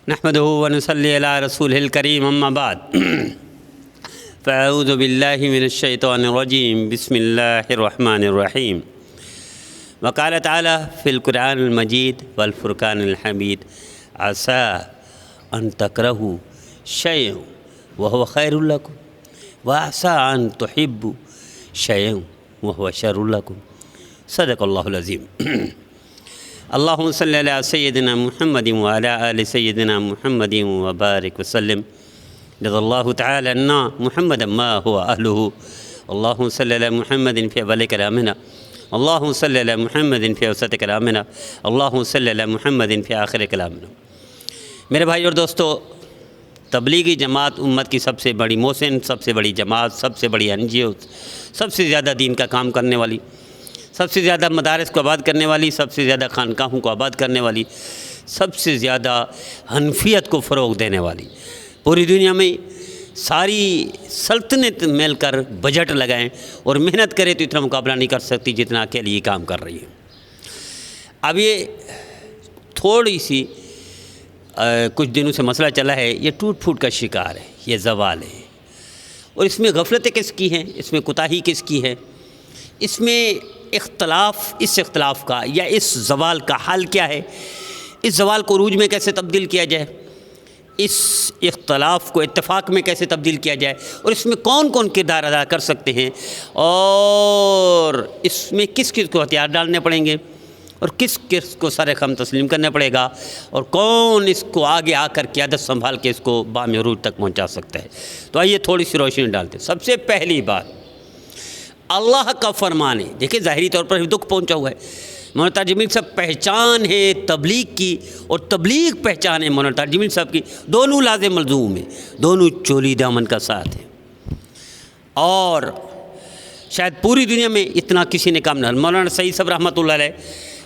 نحمده ونصلي على رسوله الكريم اما بعد فاعوذ بالله من الشيطان الرجيم بسم الله الرحمن الرحيم وقال تعالى في القرآن المجيد والفرقان الحميد عسى أن تكرهوا شيئا وهو خير لكم وعسى أن تحبوا شيئا وهو شر لكم صدق الله العظيم اللهم صل على سيدنا محمد وعلى آل سيدنا محمد وبارك وسلم رضي الله تعالى عنا محمدا ما هو أهله اللهم صل على محمد في أول كلامنا اللهم صل على محمد في اوسط کلامنا اللهم صل على محمد في آخر کلامنا۔ میرے بھائی اور دوستو، تبلیغی جماعت امت کی سب سے بڑی محسن، سب سے بڑی جماعت، سب سے بڑی NGO، سب سے زیادہ دین کا کام کرنے والی، سب سے زیادہ مدارس کو آباد کرنے والی، سب سے زیادہ خانقاہوں کو آباد کرنے والی، سب سے زیادہ حنفیت کو فروغ دینے والی، پوری دنیا میں ساری سلطنت مل کر بجٹ لگائیں اور محنت کرے تو اتنا مقابلہ نہیں کر سکتی جتنا اکیلی یہ کام کر رہی ہے۔ اب یہ تھوڑی سی کچھ دنوں سے مسئلہ چلا ہے، یہ ٹوٹ پھوٹ کا شکار ہے، یہ زوال ہے، اور اس میں غفلتیں کس کی ہیں، اس میں کوتاہی کس کی ہے، اس میں اس اختلاف کا یا اس زوال کا حل کیا ہے، اس زوال کو عروج میں کیسے تبدیل کیا جائے، اس اختلاف کو اتفاق میں کیسے تبدیل کیا جائے، اور اس میں کون کون کردار ادا کر سکتے ہیں، اور اس میں کس کس کو ہتھیار ڈالنے پڑیں گے، اور کس کس کو سر خم تسلیم کرنا پڑے گا، اور کون اس کو آگے آ کر قیادت سنبھال کے اس کو بام عروج تک پہنچا سکتا ہے۔ تو آئیے تھوڑی سی روشنی ڈالتے ہیں۔ سب سے پہلی بات، اللہ کا فرمان ہے۔ دیکھیں ظاہری طور پر دکھ پہنچا ہوا ہے، مولانا تاجمین صاحب پہچان ہے تبلیغ کی، اور تبلیغ پہچان ہے مولانا تاجمین صاحب کی، دونوں لازم ملزوم ہیں، دونوں چولی دامن کا ساتھ ہیں، اور شاید پوری دنیا میں اتنا کسی نے کام نہ۔ مولانا سعید صاحب رحمۃ اللہ علیہ،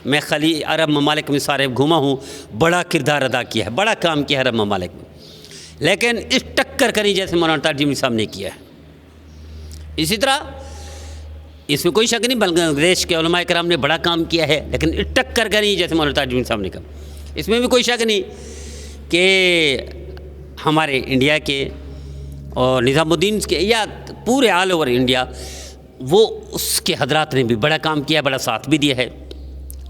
میں خلیج عرب ممالک میں سارے گھوما ہوں، بڑا کردار ادا کیا ہے، بڑا کام کیا ہے عرب ممالک میں، لیکن اس ٹکر کریں جیسے مولانا تاجمین صاحب نے کیا ہے۔ اسی طرح اس میں کوئی شک نہیں، بنگلہ دیش کے علماء کرام نے بڑا کام کیا ہے، لیکن ٹکر کا نہیں جیسے مولانا تاجمین صاحب نے کہا۔ اس میں بھی کوئی شک نہیں کہ ہمارے انڈیا کے اور نظام الدین کے یا پورے آل اوور انڈیا، وہ اس کے حضرات نے بھی بڑا کام کیا، بڑا ساتھ بھی دیا ہے،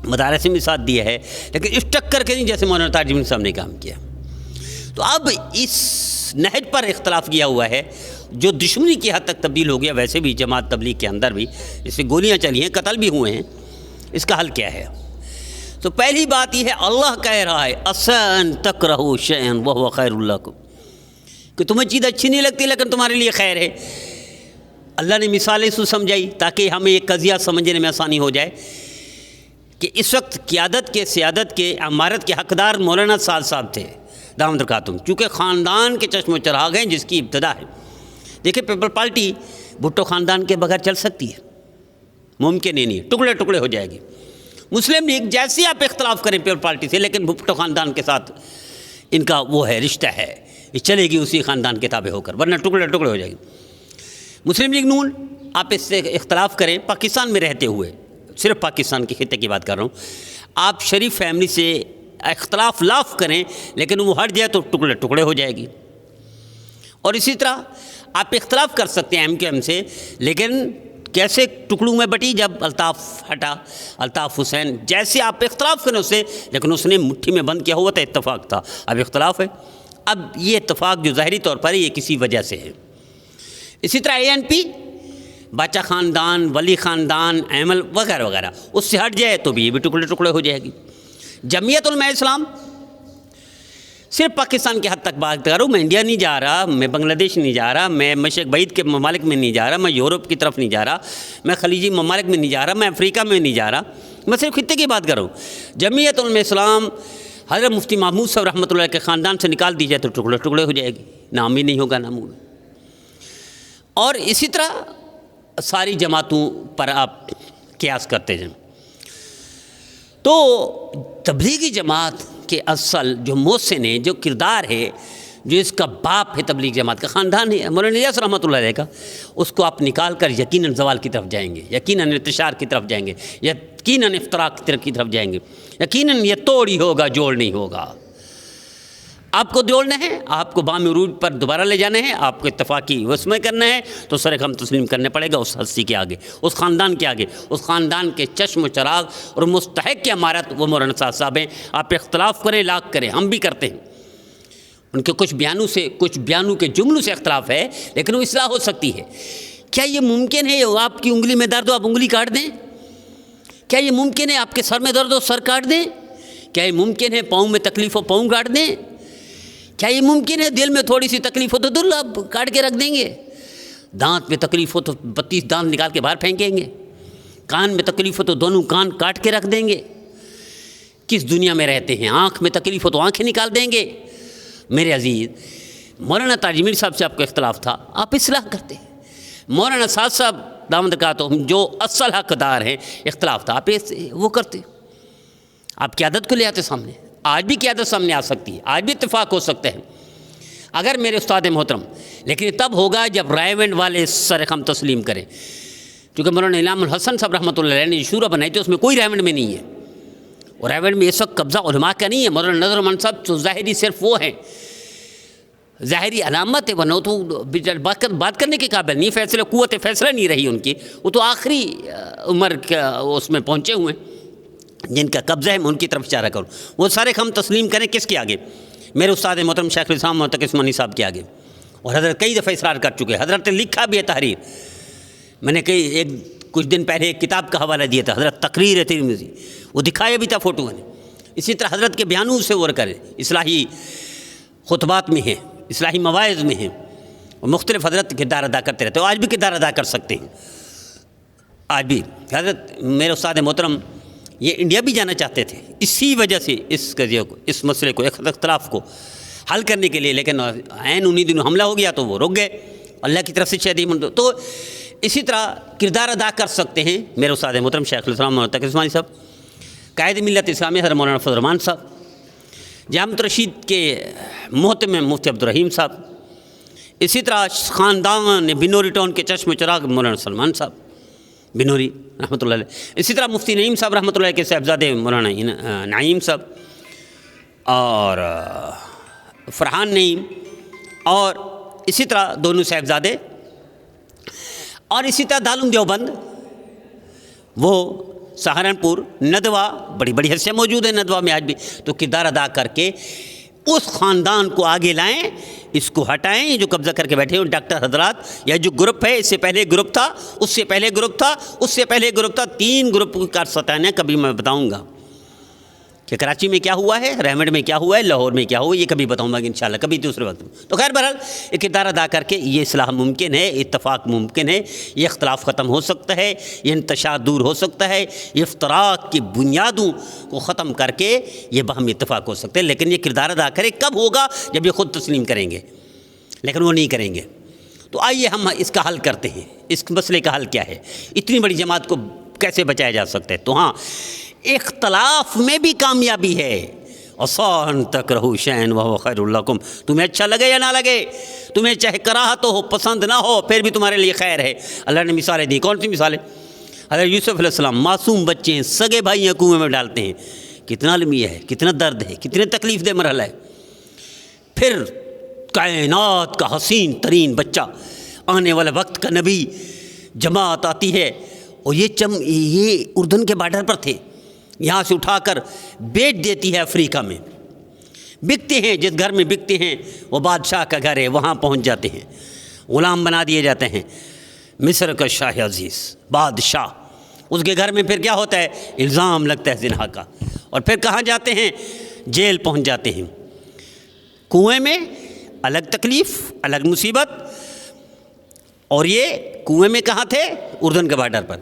مدارس میں بھی ساتھ دیا ہے، لیکن اس ٹکر کے نہیں جیسے مولانا تاجمین صاحب نے کام کیا۔ تو اب اس نہج پر اختلاف کیا ہوا ہے جو دشمنی کی حد تک تبدیل ہو گیا، ویسے بھی جماعت تبلیغ کے اندر بھی اس سے گولیاں چلی ہیں، قتل بھی ہوئے ہیں، اس کا حل کیا ہے؟ تو پہلی بات یہ ہے، اللہ کہہ رہا ہے عَسَىٰ أَن تَكْرَهُوا شَيْئًا وَهُوَ خَيْرٌ لَكُمْ، کہ تمہیں چیز اچھی نہیں لگتی لیکن تمہارے لیے خیر ہے۔ اللہ نے مثالیں سمجھائی تاکہ ہمیں ایک قضیہ سمجھنے میں آسانی ہو جائے کہ اس وقت قیادت کے، سیادت کے، امارت کے حقدار مولانا سعد صاحب تھے دامت برکاتہم، چونکہ خاندان کے چشم و چراغ ہیں جس کی ابتدا ہے۔ دیکھیں پیپل پارٹی بھٹو خاندان کے بغیر چل سکتی ہے؟ ممکن ہی نہیں، ٹکڑے ٹکڑے ہو جائے گی۔ مسلم لیگ جیسے آپ اختلاف کریں پیپل پارٹی سے، لیکن بھٹو خاندان کے ساتھ ان کا وہ ہے، رشتہ ہے، یہ چلے گی اسی خاندان کے تابع ہو کر، ورنہ ٹکڑے ٹکڑے ہو جائے گی۔ مسلم لیگ نون، آپ اس سے اختلاف کریں پاکستان میں رہتے ہوئے، صرف پاکستان کے خطے کی بات کر رہا ہوں، آپ شریف فیملی سے اختلاف لاف کریں لیکن وہ ہٹ جائے تو ٹکڑے ٹکڑے ہو جائے گی۔ اور اسی طرح آپ اختلاف کر سکتے ہیں MQM سے، لیکن کیسے ٹکڑوں میں بٹی جب الطاف ہٹا، الطاف حسین، جیسے آپ اختلاف کریں اس سے، لیکن اس نے مٹھی میں بند کیا ہوا تھا، اتفاق تھا، اب اختلاف ہے۔ اب یہ اتفاق جو ظاہری طور پر یہ کسی وجہ سے ہے۔ اسی طرح ANP، باچا خاندان، ولی خاندان، ایمل وغیرہ وغیرہ، اس سے ہٹ جائے تو بھی یہ بھی ٹکڑے ٹکڑے ہو جائے گی۔ جمعیت علماء اسلام، صرف پاکستان کے حد تک بات کر رہا ہوں، میں انڈیا نہیں جا رہا، میں بنگلہ دیش نہیں جا رہا، میں مشرق بعید کے ممالک میں نہیں جا رہا، میں یورپ کی طرف نہیں جا رہا، میں خلیجی ممالک میں نہیں جا رہا، میں افریقہ میں نہیں جا رہا، میں صرف خطے کی بات کر رہا ہوں۔ جمعیت علماء اسلام حضرت مفتی محمود صاحب رحمۃ اللہ کے خاندان سے نکال دی جائے تو ٹکڑے ٹکڑے ہو جائے گی، نام ہی نہیں ہوگا ناموں میں۔ اور اسی طرح ساری جماعتوں پر آپ قیاس کرتے جائیں تو تبلیغی جماعت کے اصل جو محسن ہے، جو کردار ہے، جو اس کا باپ ہے تبلیغ جماعت کا، خاندان ہے مولانا الیاس رحمۃ اللہ علیہ کا، اس کو آپ نکال کر یقیناً زوال کی طرف جائیں گے، یقیناً انتشار کی طرف جائیں گے، یقیناً افتراق کی طرف جائیں گے، یقیناً یہ توڑ ہی ہوگا، جوڑ نہیں ہوگا۔ آپ کو دوڑنا ہے، آپ کو بام عروج پر دوبارہ لے جانا ہے، آپ کو اتفاقی وسمے کرنا ہے، تو سر خم تسلیم کرنے پڑے گا اس ہستی کے آگے، اس خاندان کے آگے، اس خاندان کے چشم و چراغ اور مستحق کی امارت وہ مولانا سعد صاحب ہیں۔ آپ اختلاف کریں، لاکھ کریں، ہم بھی کرتے ہیں، ان کے کچھ بیانوں کے جملوں سے اختلاف ہے، لیکن وہ اصلاح ہو سکتی ہے۔ کیا یہ ممکن ہے آپ کی انگلی میں درد ہو آپ انگلی کاٹ دیں؟ کیا یہ ممکن ہے آپ کے سر میں درد ہو سر کاٹ دیں؟ کیا یہ ممکن ہے پاؤں میں تکلیف ہو پاؤں کاٹ دیں؟ کیا یہ ممکن ہے دل میں تھوڑی سی تکلیف ہو تو دل آپ کاٹ کے رکھ دیں گے؟ دانت میں تکلیف ہو تو 32 دانت نکال کے باہر پھینکیں گے؟ کان میں تکلیف ہو تو دونوں کان کاٹ کے رکھ دیں گے؟ کس دنیا میں رہتے ہیں؟ آنکھ میں تکلیف ہو تو آنکھیں نکال دیں گے؟ میرے عزیز، مولانا تاج میر صاحب سے آپ کو اختلاف تھا، آپ اصلاح کرتے ہیں۔ مولانا سعد صاحب دامد برکاتہم جو اصل حقدار ہیں، اختلاف تھا، آپ وہ کرتے، آپ قیادت کو لے آتے سامنے۔ آج بھی قیادت سامنے آ سکتی ہے، آج بھی اتفاق ہو سکتے ہیں اگر میرے استاد محترم، لیکن تب ہوگا جب رائے ونڈ والے سر خم تسلیم کریں، کیونکہ مولانا انعام الحسن صاحب رحمۃ اللہ علیہ نے شورا بنائی تھی، اس میں کوئی رائے ونڈ میں نہیں ہے، اور رائے ونڈ میں اس وقت قبضہ علماء کا نہیں ہے۔ مولانا نظر الرحمن صاحب تو ظاہری صرف وہ ہیں، ظاہری علامت ہے، ورنہ تو بات کرنے کے قابل نہیں، فیصلہ قوت فیصلہ نہیں رہی ان کی، وہ تو آخری عمر اس میں پہنچے ہوئے ہیں جن کا قبضہ ہے، میں ان کی طرف اشارہ کروں۔ وہ سارے خم تسلیم کریں کس کے آگے؟ میرے استاد محترم شیخ الاسلام تقی عثمانی صاحب کے آگے، اور حضرت کئی دفعہ اصرار کر چکے، حضرت نے لکھا بھی ہے تحریر، میں نے کچھ دن پہلے ایک کتاب کا حوالہ دیا تھا، حضرت تقریر ترمذی، وہ دکھایا بھی تھا فوٹو میں نے۔ اسی طرح حضرت کے بیانوں سے غور کریں، اصلاحی خطبات میں ہیں، اصلاحی مواعظ میں ہیں، اور مختلف حضرت کردار ادا کرتے رہتے ہیں، آج بھی کردار ادا کر سکتے ہیں۔ آج بھی حضرت میرے استاد محترم یہ انڈیا بھی جانا چاہتے تھے، اسی وجہ سے اس قضیے کو، اس مسئلے کو، اختلاف کو حل کرنے کے لیے، لیکن عین انہی دنوں حملہ ہو گیا تو وہ رک گئے، اللہ کی طرف سے شدید منظور۔ تو اسی طرح کردار ادا کر سکتے ہیں میرے استاد محترم شیخ الاسلام تقی عثمانی صاحب، قائد ملت اسلامی حضرت مولانا فضل الرحمان صاحب، جامعۃ رشید کے محتمم مفتی عبدالرحیم صاحب، اسی طرح خاندان بنوری ٹاؤن کے چشم چراغ مولانا سلمان صاحب بنوری رحمۃ اللہ علیہ، اسی طرح مفتی نعیم صاحب رحمۃ اللہ علیہ کے صاحبزادے مولانا نعیم صاحب، اور فرحان نعیم، اور اسی طرح دونوں صاحبزادے، اور اسی طرح دارالعلوم دیوبند، وہ سہارنپور، ندوہ، بڑی بڑی حیثیت موجود ہے ندوہ میں آج بھی، تو کردار ادا کر کے اس خاندان کو آگے لائیں، اس کو ہٹائیں، جو قبضہ کر کے بیٹھے ہیں ڈاکٹر حضرات، یا جو گروپ ہے، اس سے پہلے گروپ تھا، اس سے پہلے گروپ تھا، اس سے پہلے گروپ تھا، 3 گروپ کا ستانا کبھی میں بتاؤں گا کہ کراچی میں کیا ہوا ہے، ریمنڈ میں کیا ہوا ہے، لاہور میں کیا ہوا ہے، یہ کبھی بتاؤں گا انشاءاللہ، کبھی دوسرے وقت میں۔ تو خیر بہرحال یہ کردار ادا کر کے یہ اصلاح ممکن ہے، اتفاق ممکن ہے، یہ اختلاف ختم ہو سکتا ہے، یہ انتشار دور ہو سکتا ہے، یہ افتراق کی بنیادوں کو ختم کر کے یہ باہمی اتفاق ہو سکتے ہیں، لیکن یہ کردار ادا کرے کب ہوگا؟ جب یہ خود تسلیم کریں گے، لیکن وہ نہیں کریں گے۔ تو آئیے ہم اس کا حل کرتے ہیں، اس مسئلے کا حل کیا ہے، اتنی بڑی جماعت کو کیسے بچایا جا سکتا ہے؟ تو ہاں، اختلاف میں بھی کامیابی ہے، آسان تک رہو شین وہو خیر لکم، تمہیں اچھا لگے یا نہ لگے، تمہیں چاہے کراہت ہو پسند نہ ہو، پھر بھی تمہارے لیے خیر ہے۔ اللہ نے مثالیں دی، کون سی مثالیں؟ حضرت یوسف علیہ السلام، معصوم بچے ہیں، سگے بھائی ہیں، کنویں میں ڈالتے ہیں، کتنا المیہ ہے، کتنا درد ہے، کتنے تکلیف دہ مرحلہ ہے۔ پھر کائنات کا حسین ترین بچہ، آنے والا وقت کا نبی، جماعت آتی ہے، اور یہ اردن کے بارڈر پر تھے، یہاں سے اٹھا کر بیچ دیتی ہے افریقہ میں، بکتے ہیں، جس گھر میں بکتے ہیں وہ بادشاہ کا گھر ہے، وہاں پہنچ جاتے ہیں، غلام بنا دیے جاتے ہیں۔ مصر کا شاہ عزیز بادشاہ، اس کے گھر میں پھر کیا ہوتا ہے؟ الزام لگتا ہے زنا کا، اور پھر کہاں جاتے ہیں؟ جیل پہنچ جاتے ہیں۔ کنویں میں الگ تکلیف، الگ مصیبت، اور یہ کنویں میں کہاں تھے؟ اردن کے بارڈر پر۔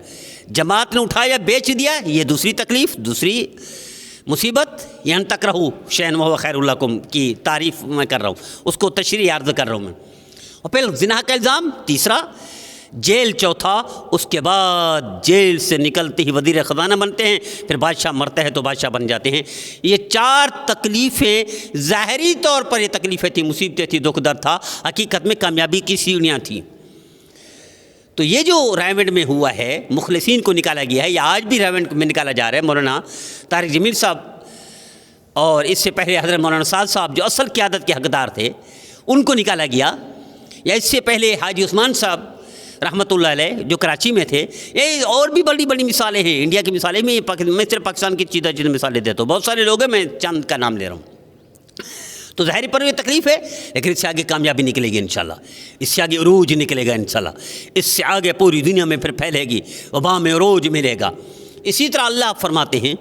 جماعت نے اٹھایا بیچ دیا، یہ دوسری تکلیف، دوسری مصیبت۔ یہاں تک رہو شین وہو خیر لکم کی تعریف میں کر رہا ہوں، اس کو تشریح عرض کر رہا ہوں میں۔ اور پھر زنا کا الزام تیسرا، جیل چوتھا، اس کے بعد جیل سے نکلتے ہی وزیر خزانہ بنتے ہیں، پھر بادشاہ مرتا ہے تو بادشاہ بن جاتے ہیں۔ یہ 4 تکلیفیں ظاہری طور پر یہ تکلیفیں تھیں، مصیبتیں تھیں، دکھ درد تھا، حقیقت میں کامیابی کی سیڑھیاں تھیں۔ تو یہ جو رائے میں ہوا ہے، مخلصین کو نکالا گیا ہے، یا آج بھی رائے میں نکالا جا رہا ہے۔ مولانا طارق جمیل صاحب اور اس سے پہلے حضرت مولانا سعد صاحب جو اصل قیادت کے حقدار تھے ان کو نکالا گیا، یا اس سے پہلے حاجی عثمان صاحب رحمۃ اللہ علیہ جو کراچی میں تھے. یہ اور بھی بڑی بڑی مثالیں ہیں انڈیا کی مثالیں. میں صرف پاکستان کی چیزیں مثالیں دیتا ہوں، بہت سارے لوگ ہیں، میں چاند کا نام لے رہا ہوں. تو ظاہری پر یہ تکلیف ہے، لیکن اس سے آگے کامیابی نکلے گی انشاءاللہ، اس سے آگے عروج نکلے گا انشاءاللہ، اس سے آگے پوری دنیا میں پھر پھیلے گی، وبا میں عروج ملے گا. اسی طرح اللہ فرماتے ہیں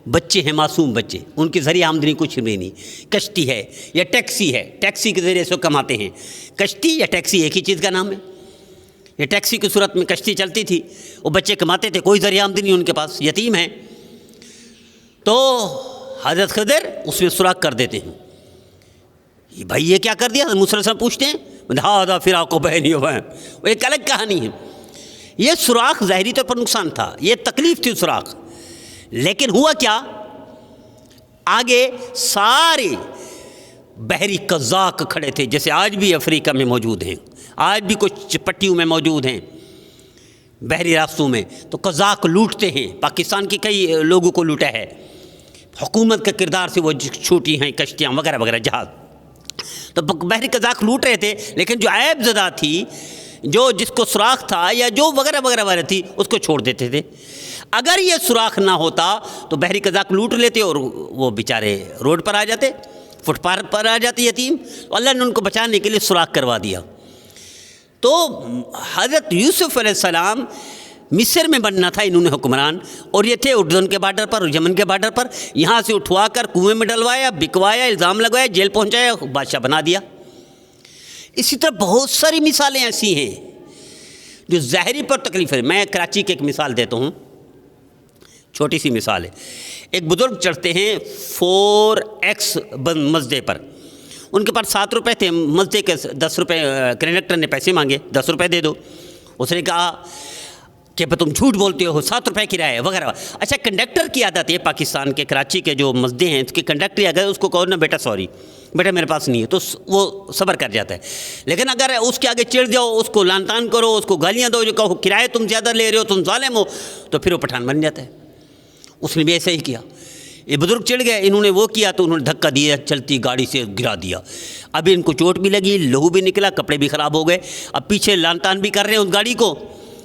بچے ہیں، معصوم بچے، ان کی ذریعہ آمدنی کچھ بھی نہیں. کشتی ہے یا ٹیکسی ہے، ٹیکسی کے ذریعے سے کماتے ہیں. کشتی یا ٹیکسی ایک ہی چیز کا نام ہے. یہ ٹیکسی کی صورت میں کشتی چلتی تھی، وہ بچے کماتے تھے، کوئی ذریعہ آمدنی ان کے پاس، یتیم ہیں. تو حضرت خضر اس میں سوراخ کر دیتے ہیں. بھائی یہ کیا کر دیا؟ موسیٰ علیہ السلام پوچھتے ہیں، ہاذا فراق بینی و بین، وہ ایک الگ کہانی ہے. یہ سوراخ ظاہری طور پر نقصان تھا، یہ تکلیف تھی سوراخ، لیکن ہوا کیا؟ آگے سارے بحری قزاق کھڑے تھے، جیسے آج بھی افریقہ میں موجود ہیں، آج بھی کچھ پٹیوں میں موجود ہیں بحری راستوں میں. تو قزاق لوٹتے ہیں، پاکستان کے کئی لوگوں کو لوٹا ہے، حکومت کے کردار سے وہ چھوٹی ہیں کشتیاں وغیرہ وغیرہ جہاز. تو بحری قزاق لوٹ رہے تھے، لیکن جو عیب زدہ تھی، جو جس کو سوراخ تھا یا جو وغیرہ وغیرہ وغیرہ تھی، اس کو چھوڑ دیتے تھے. اگر یہ سوراخ نہ ہوتا تو بحری قزاق لوٹ لیتے اور وہ بیچارے روڈ پر آ جاتے، فٹ پاتھ پر آ جاتے یتیم. تو اللہ نے ان کو بچانے کے لیے سوراخ کروا دیا. تو حضرت یوسف علیہ السلام مصر میں بننا تھا انہوں نے حکمران، اور یہ تھے اردن کے بارڈر پر اور یمن کے بارڈر پر. یہاں سے اٹھوا کر کنویں میں ڈلوایا، بکوایا، الزام لگوایا، جیل پہنچایا، بادشاہ بنا دیا. اسی طرح بہت ساری مثالیں ایسی ہیں جو ظاہری پر تکلیف ہے. میں کراچی کی ایک مثال دیتا ہوں، چھوٹی سی مثال ہے. ایک بزرگ چڑھتے ہیں 4X مزدے پر، ان کے پاس 7 روپے تھے، مزدے کے 10 روپے کنڈکٹر نے پیسے مانگے، 10 روپے دے دو. اس نے کہا کہ تم جھوٹ بولتے ہو، 7 روپے کرایہ وغیرہ. اچھا کنڈکٹر کی عادت ہے پاکستان کے کراچی کے جو مسجدیں ہیں، اس کے کنڈکٹر اگر اس کو کہو نا بیٹا سوری بیٹا میرے پاس نہیں ہے، تو وہ صبر کر جاتا ہے. لیکن اگر اس کے آگے چڑھ جاؤ، اس کو لان تان کرو، اس کو گالیاں دو، جو کہو کرایہ تم زیادہ لے رہے ہو، تم ظالم ہو، تو پھر وہ پٹھان بن جاتا ہے. اس نے بھی ایسا ہی کیا. یہ بزرگ چڑھ گئے، انہوں نے وہ کیا تو انہوں نے دھکا دیا، چلتی گاڑی سے گرا دیا. اب ان کو چوٹ بھی لگی، لہو بھی نکلا، کپڑے بھی خراب ہو گئے. اب پیچھے لان تان بھی کر رہے ہیں اس گاڑی کو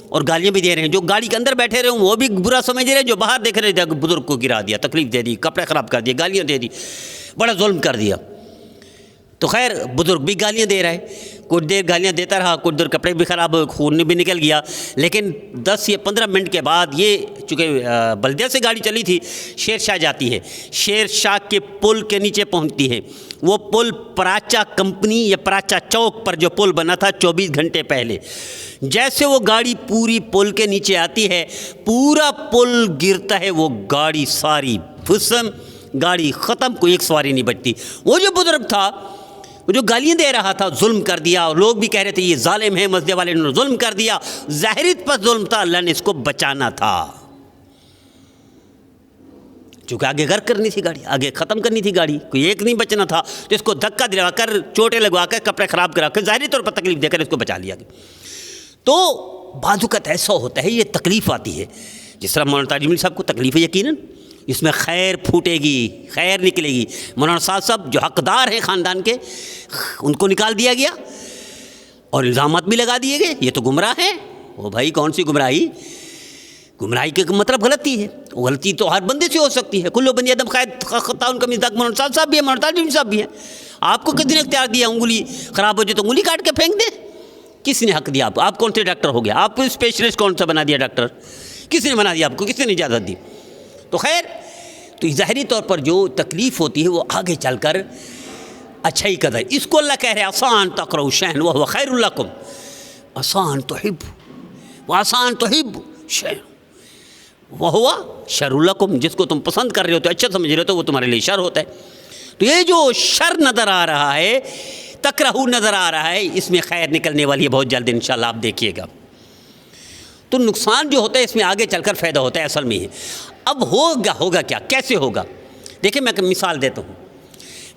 اور گالیاں بھی دے رہے ہیں. جو گاڑی کے اندر بیٹھے رہے ہوں وہ بھی برا سمجھ رہے ہیں، جو باہر دیکھ رہے تھے بزرگ کو گرا دیا، تکلیف دے دی، کپڑے خراب کر دیے، گالیاں دے دی، بڑا ظلم کر دیا. تو خیر بزرگ بھی گالیاں دے رہا ہے، کچھ دیر گالیاں دیتا رہا، کچھ دیر کپڑے بھی خراب ہوئے، خون بھی نکل گیا. لیکن 10 یا 15 منٹ کے بعد یہ چونکہ بلدیہ سے گاڑی چلی تھی، شیر شاہ جاتی ہے، شیر شاہ کے پل کے نیچے پہنچتی ہے. وہ پل پراچا کمپنی یا پراچا چوک پر جو پل بنا تھا 24 گھنٹے پہلے، جیسے وہ گاڑی پوری پل کے نیچے آتی ہے، پورا پل گرتا ہے، وہ گاڑی ساری بھسم، گاڑی ختم، کوئی ایک سواری نہیں بچتی. وہ جو بزرگ تھا، وہ جو گالیاں دے رہا تھا، ظلم کر دیا، اور لوگ بھی کہہ رہے تھے یہ ظالم ہے، مسجد والے نے ظلم کر دیا. ظاہری پر ظلم تھا، اللہ نے اس کو بچانا تھا، چونکہ آگے غرق کرنی تھی گاڑی، آگے ختم کرنی تھی گاڑی، کوئی ایک نہیں بچنا تھا. تو اس کو دھکا دلا کر، چوٹیں لگوا کر، کپڑے خراب کرا کر، ظاہری طور پر تکلیف دے کر اس کو بچا لیا گیا. تو بعض اوقات ایسا ہوتا ہے، یہ تکلیف آتی ہے، جس طرح مولانا تاج الملک صاحب کو تکلیف ہے، یقیناً اس میں خیر پھوٹے گی، خیر نکلے گی. مولانا سعد صاحب جو حقدار ہیں خاندان کے، ان کو نکال دیا گیا اور الزامات بھی لگا دیے گئے، یہ تو گمراہ ہیں. وہ بھائی کون سی گمراہی؟ گمراہی کے مطلب غلطی ہے. غلطی تو ہر بندے سے ہو سکتی ہے، کلو بنی آدم خطا ان کا مزاق. مولانا سعد صاحب بھی ہیں، مولانا تاج الملک صاحب بھی ہیں. آپ کو کس نے اختیار دیا انگلی خراب ہو جائے تو انگلی کاٹ کے پھینک دیں؟ کس نے حق دیا آپ کو؟ آپ کون سے ڈاکٹر ہو گیا؟ آپ کو اسپیشلسٹ کون سا بنا دیا ڈاکٹر؟ کس نے بنا دیا آپ کو؟ کس نے اجازت دی؟ تو خیر، تو ظاہری طور پر جو تکلیف ہوتی ہے وہ آگے چل کر اچھائی قدر. اس کو اللہ کہہ رہے ہیں آسان تقرؤ شیئا وہو خیر لکم، آسان تحب وآسان تحب شیئا وہو شر لکم، جس کو تم پسند کر رہے ہو تو اچھا سمجھ رہے ہو تو وہ تمہارے لیے شر ہوتا ہے. تو یہ جو شر نظر آ رہا ہے، تکرہ نظر آ رہا ہے، اس میں خیر نکلنے والی ہے بہت جلد انشاءاللہ، آپ دیکھیے گا. تو نقصان جو ہوتا ہے اس میں آگے چل کر فائدہ ہوتا ہے اصل میں. اب ہوگا کیا، کیسے ہوگا؟ دیکھیں میں مثال دیتا ہوں.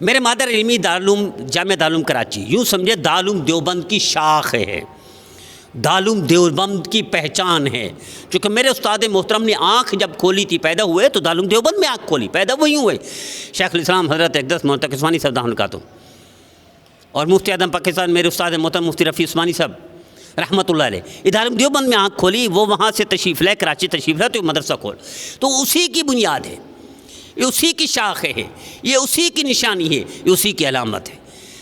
میرے مادر علمی دارالعلوم جامعہ دارالعلوم کراچی، یوں سمجھے دارالعلوم دیوبند کی شاخ ہے. دارالعلوم دیوبند کی پہچان ہے. چونکہ میرے استاد محترم نے آنکھ جب کھولی تھی پیدا ہوئے تو دارالعلوم دیوبند میں آنکھ کھولی, پیدا وہی ہوئے. شیخ الاسلام حضرت اقدس محترم عثمانی صاحب دامن کا تو, اور مفتی اعظم پاکستان میرے استاد محترم مفتی رفیع عثمانی صاحب رحمۃ اللہ علیہ, یہ دارالعلوم دیوبند میں آنکھ کھولی, وہ وہاں سے تشریف لائے, کراچی تشریف لائے تو مدرسہ کھول. تو اسی کی بنیاد ہے, یہ اسی کی شاخ ہے, یہ اسی کی نشانی ہے, یہ اسی کی علامت ہے.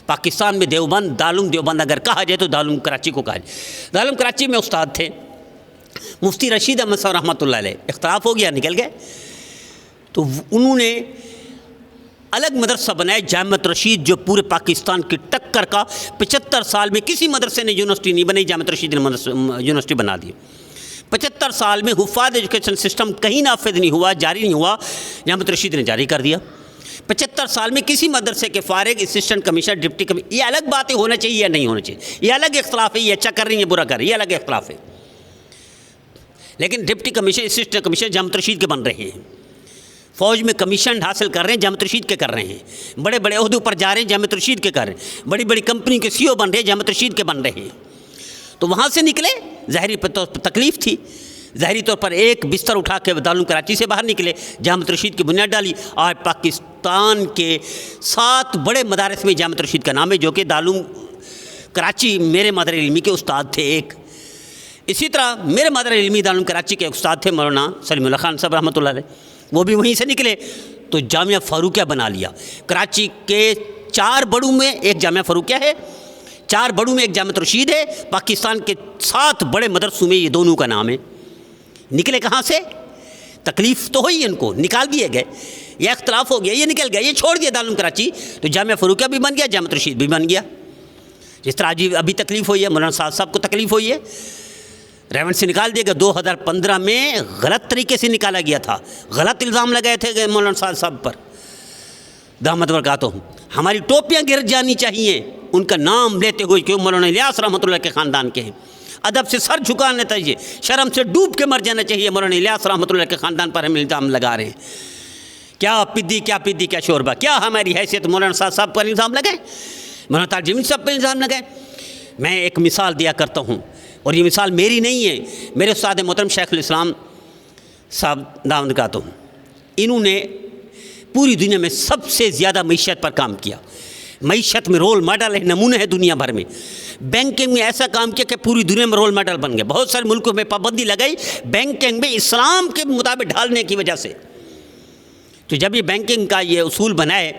پاکستان میں دیوبند, دارالعلوم دیوبند اگر کہا جائے تو دارالعلوم کراچی کو کہا جائے. دارالعلوم کراچی میں استاد تھے مفتی رشید احمد صاحب رحمۃ اللہ علیہ, اختلاف ہو گیا, نکل گئے. تو انہوں نے الگ مدرسہ بنایا جامعۃ رشید, جو پورے پاکستان کی ٹکر کا 75 سال میں کسی مدرسے نے یونیورسٹی نہیں بنائی, جامعۃ رشید نے یونیورسٹی بنا دی. 75 سال میں حفاظ ایجوکیشن سسٹم کہیں نافذ نہیں ہوا, جاری نہیں ہوا, جامعۃ رشید نے جاری کر دیا. 75 سال میں کسی مدرسے کے فارغ اسسٹنٹ کمشنر, ڈپٹی کمشنر, یہ الگ باتیں ہونا چاہیے یا نہیں ہونا چاہیے, یہ الگ اختلاف ہے, یہ اچھا کر رہی ہیں برا کر رہی ہے, یہ الگ اختلاف ہے. لیکن deputy commissioner, assistant commissioner Jamia Rashid کے بن رہے ہیں. فوج میں کمیشن حاصل کر رہے ہیں, جامعۃ رشید کے کر رہے ہیں. بڑے بڑے عہدوں پر جا رہے ہیں, جامعۃ رشید کے کر رہے ہیں. بڑی بڑی کمپنی کے CEO بن رہے ہیں, جامعۃ رشید کے بن رہے ہیں. تو وہاں سے نکلے, ظاہری تکلیف تھی, ظاہری طور پر ایک بستر اٹھا کے دارالعلوم کراچی سے باہر نکلے, جامعۃ رشید کی بنیاد ڈالی. آج پاکستان کے 7 بڑے مدارس میں جامعۃ رشید کا نام ہے, جو کہ دارالعلوم کراچی میرے مادر علمی کے استاد تھے ایک. اسی طرح میرے مادر علمی دارالعلوم کراچی کے استاد تھے مولانا سلیم اللہ خان صاحب رحمۃ اللہ علیہ, وہ بھی وہیں سے نکلے تو جامعہ فاروقیہ بنا لیا. کراچی کے 4 بڑوں میں ایک جامعہ فاروقیہ ہے, 4 بڑوں میں ایک جامعۃ رشید ہے. پاکستان کے 7 بڑے مدرسوں میں یہ دونوں کا نام ہے. نکلے کہاں سے؟ تکلیف تو ہوئی ان کو, نکال دیے گئے, یہ اختلاف ہو گیا, یہ نکل گیا, یہ چھوڑ دیا دارالعلوم کراچی, تو جامعہ فاروقیہ بھی بن گیا, جامعۃ رشید بھی بن گیا. جس طرح ابھی تکلیف ہوئی ہے, مولانا صاحب کو تکلیف ہوئی ہے, ریونٹ سے نکال دیا گیا. 2015 میں غلط طریقے سے نکالا گیا تھا, غلط الزام لگائے تھے مولانا صاحب پر, دامت برکاتہم. ہماری ٹوپیاں گر جانی چاہیے ان کا نام لیتے ہوئے, کہ مولانا الیاس رحمۃ اللہ کے خاندان کے ہیں. ادب سے سر جھکانا چاہیے, شرم سے ڈوب کے مر جانا چاہیے. مولانا الیاس رحمۃ اللہ کے خاندان پر ہم الزام لگا رہے ہیں. کیا پدی کیا شوربہ, کیا ہماری حیثیت مولانا صاحب پر الزام لگائے, مولانا تاج جمیل صاحب پر الزام لگائے. میں ایک مثال دیا کرتا ہوں, اور یہ مثال میری نہیں ہے, میرے استاد محترم شیخ الاسلام صاحب دامن برکاتہم, انہوں نے پوری دنیا میں سب سے زیادہ معیشت پر کام کیا. معیشت میں رول ماڈل ہے, نمونہ ہے دنیا بھر میں. بینکنگ میں ایسا کام کیا کہ پوری دنیا میں رول ماڈل بن گئے. بہت سارے ملکوں میں پابندی لگائی بینکنگ میں اسلام کے مطابق ڈھالنے کی وجہ سے. تو جب یہ بینکنگ کا یہ اصول بنائے